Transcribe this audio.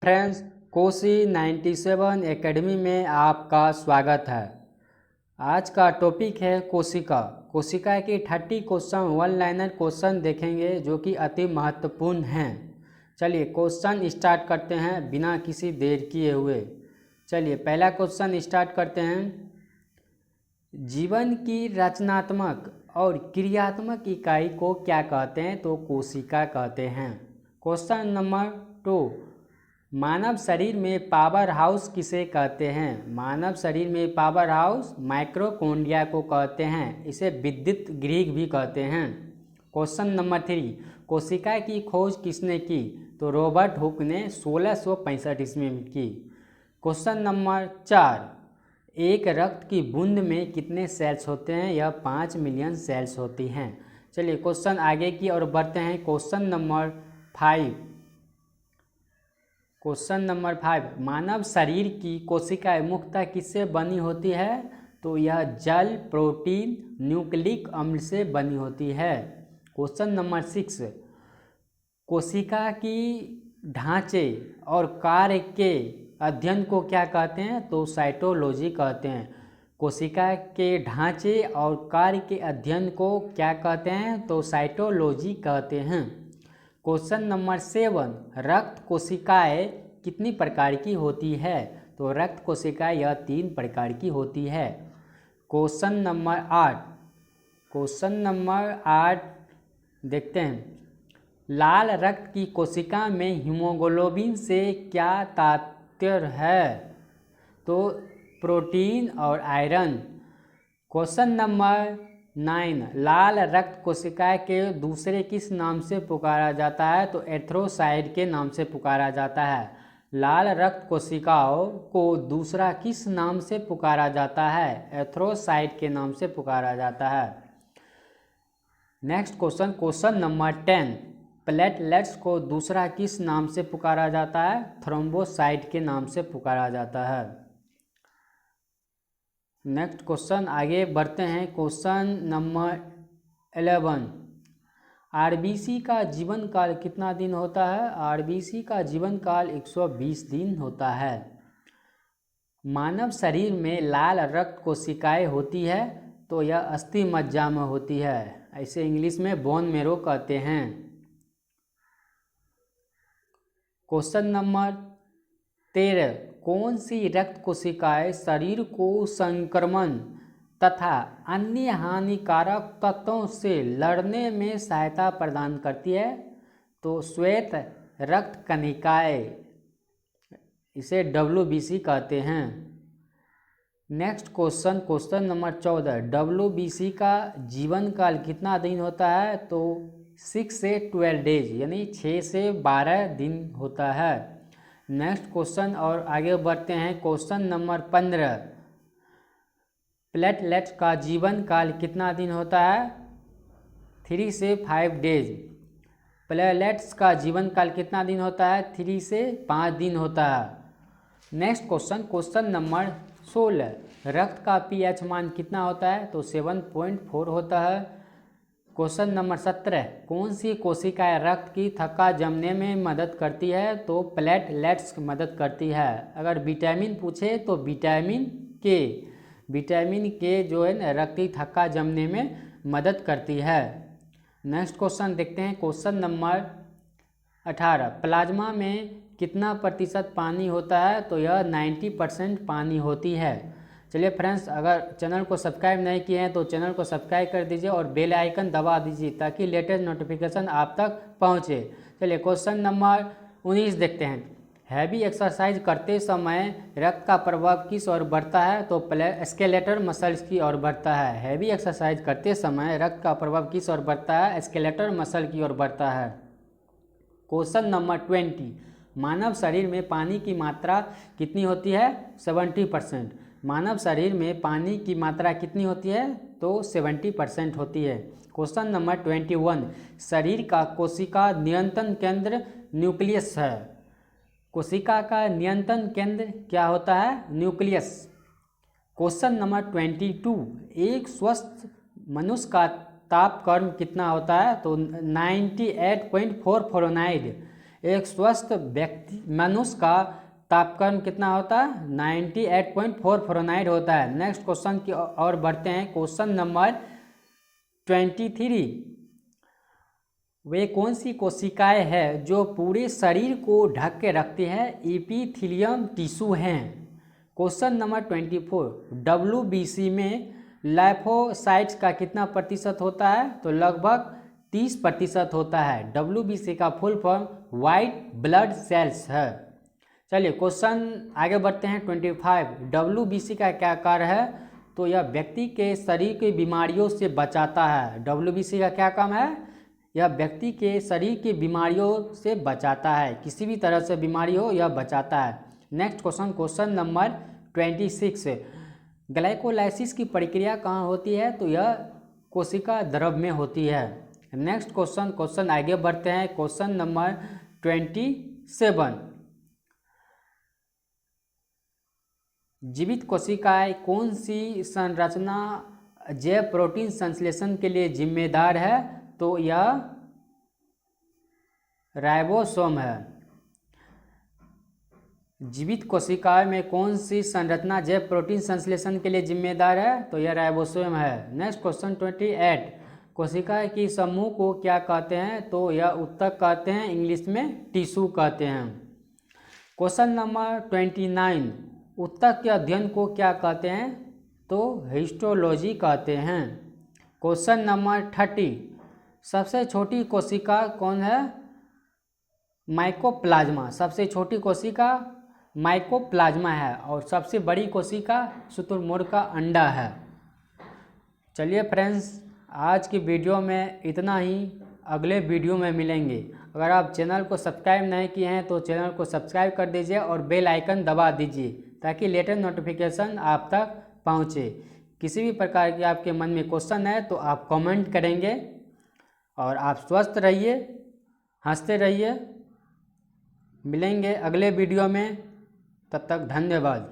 Friends, Kosi 97 academy में आपका स्वागत है। आज का टॉपिक है कोशिका। कोशिका के 30 क्वेश्चन वन लाइनर क्वेश्चन देखेंगे जो कि अति महत्वपूर्ण हैं। चलिए क्वेश्चन स्टार्ट करते हैं बिना किसी देर किए हुए। चलिए पहला क्वेश्चन स्टार्ट करते हैं। जीवन की रचनात्मक और क्रियात्मक इकाई को क्या कहते हैं? तो कोशिका कहते हैं। क्वेश्चन नंबर 2, मानव शरीर में पावर हाउस किसे कहते हैं? मानव शरीर में पावर हाउस माइटोकॉन्ड्रिया को कहते हैं। इसे विद्युत ग्रिह भी कहते हैं। क्वेश्चन नंबर 3, कोशिका की खोज किसने की? तो रॉबर्ट हुक ने 1665 ईस्वी में की। क्वेश्चन नंबर 4, एक रक्त की बूंद में कितने सेल्स होते हैं? यह 5 मिलियन सेल्स होती हैं। चलिए क्वेश्चन आगे की ओर बढ़ते हैं। क्वेश्चन नंबर 5, मानव शरीर की कोशिकाएं मुख्यतः किससे बनी होती है? तो यह जल, प्रोटीन, न्यूक्लिक अम्ल से बनी होती है। क्वेश्चन नंबर 6, कोशिका की ढांचे और कार्य के अध्ययन को क्या कहते हैं? तो साइटोलॉजी कहते हैं। कोशिका के ढांचे और कार्य के अध्ययन को क्या कहते हैं? तो साइटोलॉजी कहते हैं। क्वेश्चन नंबर 7, रक्त कोशिकाएं कितनी प्रकार की होती है? तो रक्त कोशिकाएं यह 3 प्रकार की होती है। क्वेश्चन नंबर 8 देखते हैं। लाल रक्त की कोशिका में हीमोग्लोबिन से क्या तात्पर्य है? तो प्रोटीन और आयरन। क्वेश्चन नंबर 9, लाल रक्त कोशिका के दूसरे किस नाम से पुकारा जाता है? तो एरिथ्रोसाइट के नाम से पुकारा जाता है। लाल रक्त कोशिकाओं को दूसरा किस नाम से पुकारा जाता है? एरिथ्रोसाइट के नाम से पुकारा जाता है। नेक्स्ट क्वेश्चन नंबर 10, प्लेटलेट्स को दूसरा किस नाम से पुकारा जाता है? थ्रोम्बोसाइट के नाम से पुकारा जाता है। नेक्स्ट क्वेश्चन आगे बढ़ते हैं। क्वेश्चन नंबर 11, आरबीसी का जीवन काल कितना दिन होता है? आरबीसी का जीवन काल 120 दिन होता है। मानव शरीर में लाल रक्त कोशिकाएं होती है तो यह अस्थि मज्जा में होती है। ऐसे इंग्लिश में बोन मैरो कहते हैं। क्वेश्चन नंबर 13, कौन सी रक्त कोशिकाएं शरीर को संक्रमण तथा अन्य हानिकारक तत्वों से लड़ने में सहायता प्रदान करती है? तो श्वेत रक्त कणिकाएं, इसे WBC कहते हैं। नेक्स्ट क्वेश्चन नंबर 14, WBC का जीवन काल कितना दिन होता है? तो 6 से 12 डेज यानी 6 से 12 दिन होता है। नेक्स्ट क्वेश्चन और आगे बढ़ते हैं। क्वेश्चन नंबर 15, प्लेटलेट्स का जीवन काल कितना दिन होता है? 3 से 5 डेज। प्लेटलेट्स का जीवन काल कितना दिन होता है? 3 से 5 दिन होता है। नेक्स्ट क्वेश्चन नंबर 16, रक्त का pH मान कितना होता है? तो 7.4 होता है। क्वेश्चन नंबर 17, कौन सी कोशिकाएं रक्त की थक्का जमने में मदद करती है? तो प्लेटलेट्स मदद करती है। अगर विटामिन पूछे तो विटामिन के जो है ना रक्त की थक्का जमने में मदद करती है। नेक्स्ट क्वेश्चन देखते हैं। क्वेश्चन नंबर 18, प्लाज्मा में कितना प्रतिशत पानी होता है? तो यह 90% पानी होती है। चलिए फ्रेंड्स, अगर चैनल को सब्सक्राइब नहीं किए हैं तो चैनल को सब्सक्राइब कर दीजिए और बेल आइकन दबा दीजिए ताकि लेटेस्ट नोटिफिकेशन आप तक पहुंचे। चलिए क्वेश्चन नंबर 19 देखते हैं। हैवी एक्सरसाइज करते समय रक्त का प्रभाव किस ओर बढ़ता है? तो स्केलेटल मसल्स की ओर बढ़ता है। हैवी एक्सरसाइज करते समय रक्त का प्रभाव किस ओर बढ़ता है? स्केलेटल मसल की ओर बढ़ता है। क्वेश्चन नंबर 20, मानव शरीर में पानी की मात्रा कितनी होती है? 70%। मानव शरीर में पानी की मात्रा कितनी होती है? तो 70% होती है। क्वेश्चन नंबर 21, शरीर का कोशिका नियंत्रण केंद्र न्यूक्लियस है। कोशिका का नियंत्रण केंद्र क्या होता है? न्यूक्लियस। क्वेश्चन नंबर 22, एक स्वस्थ मनुष्य का तापक्रम कितना होता है? तो 98.4 फ़ारेनहाइट। एक स्वस्थ व्यक्ति मनुष्य का तापक्रम कितना होता है? 98.4 फ़ारेनहाइट होता है। नेक्स्ट क्वेश्चन की और बढ़ते हैं। Question number 23। वे कौन सी कोशिकाएं हैं जो पूरे शरीर को ढक के रखती है? एपिथेलियम टिश्यू हैं। Question number 24। WBC में लाइफोसाइट्स का कितना प्रतिशत होता है? तो लगभग 30% होता है। WBC का full form white blood cells है। चलिए क्वेश्चन आगे बढ़ते हैं। 25। WBC का क्या कार्य है? तो यह व्यक्ति के शरीर की बीमारियों से बचाता है। WBC का क्या काम है? यह व्यक्ति के शरीर की बीमारियों से बचाता है। किसी भी तरह से बीमारी हो यह बचाता है। Next question, question number 26। Glycolysis की प्रक्रिया कहाँ होती है? तो यह कोशिका द्रव में होती है। नेक्स्ट क्वेश्चन आगे बढ़ते हैं। Question number 27। जीवित कोशिकाएं कौन सी संरचना जैव प्रोटीन संश्लेषण के लिए जिम्मेदार है? तो यह राइबोसोम है। जीवित कोशिकाएं में कौन सी संरचना जैव प्रोटीन संश्लेषण के लिए जिम्मेदार है? तो यह राइबोसोम है। Next question 28। कोशिका की समूह को क्या कहते हैं? तो यह ऊतक कहते हैं, इंग्लिश में टिश्यू कहते हैं। Question number 29। ऊतक के अध्ययन को क्या कहते हैं? तो हिस्टोलॉजी कहते हैं। Question number 30। सबसे छोटी कोशिका कौन है? माइकोप्लाज्मा। सबसे छोटी कोशिका माइकोप्लाज्मा है और सबसे बड़ी कोशिका शुतुरमुर्ग का अंडा है। चलिए फ्रेंड्स, आज की वीडियो में इतना ही। अगले वीडियो में मिलेंगे। अगर आप चैनल को सब्सक्राइब नहीं किए हैं तो चैनल को सब्सक्राइब कर दीजिए और बेल आइकन दबा दीजिए ताकि लेटेस्ट नोटिफिकेशन आप तक पहुंचे। किसी भी प्रकार की आपके मन में क्वेश्चन है तो आप कमेंट करेंगे। और आप स्वस्थ रहिए, हंसते रहिए। मिलेंगे अगले वीडियो में, तब तक धन्यवाद।